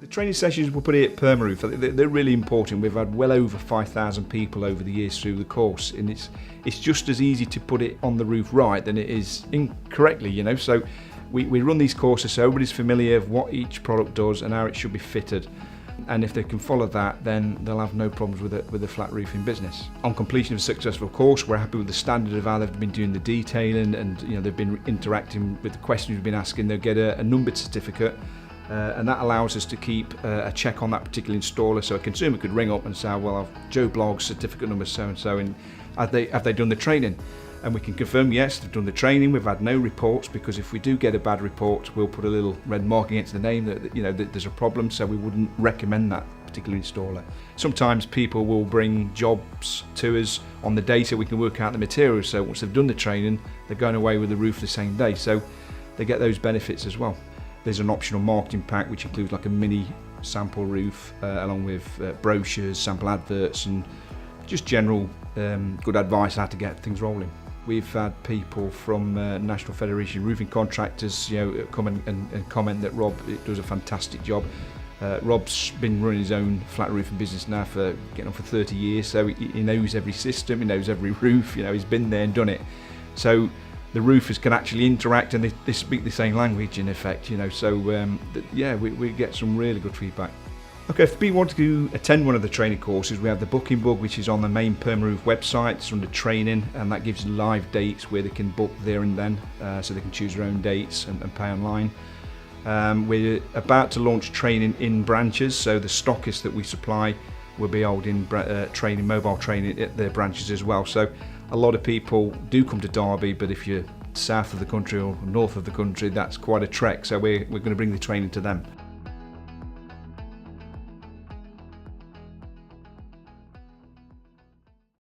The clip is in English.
The training sessions we put here at PermaRoof, they're really important. We've had well over 5,000 people over the years through the course, and it's just as easy to put it on the roof right than it is incorrectly, you know. So we run these courses so everybody's familiar with what each product does and how it should be fitted. And if they can follow that, then they'll have no problems with a flat roofing business. On completion of a successful course, we're happy with the standard of how they've been doing the detailing, and you know, they've been interacting with the questions we've been asking. They'll get a numbered certificate, and that allows us to keep a check on that particular installer. So a consumer could ring up and say, well, I've Joe Blogg's certificate number so and so, and have they done the training? And we can confirm, yes, they've done the training. We've had no reports, because if we do get a bad report, we'll put a little red mark against the name that, you know, that there's a problem, so we wouldn't recommend that particular installer. Sometimes people will bring jobs to us on the day so we can work out the materials. So once they've done the training, they're going away with the roof the same day. So they get those benefits as well. There's an optional marketing pack which includes like a mini sample roof, along with brochures, sample adverts, and just general good advice how to get things rolling. We've had people from National Federation of Roofing Contractors, you know, come and comment that Rob does a fantastic job. Rob's been running his own flat roofing business now for getting on for 30 years, so he knows every system, he knows every roof, you know, he's been there and done it. So the roofers can actually interact, and they speak the same language in effect, you know. So yeah, we get some really good feedback. Okay, if people want to attend one of the training courses, we have the booking book, which is on the main PermaRoof website. It's under training, and that gives live dates where they can book there and then, so they can choose their own dates and pay online. We're about to launch training in branches, so the stockists that we supply will be holding training, mobile training at their branches as well. So a lot of people do come to Derby, but if you're south of the country or north of the country, that's quite a trek, so we're going to bring the training to them.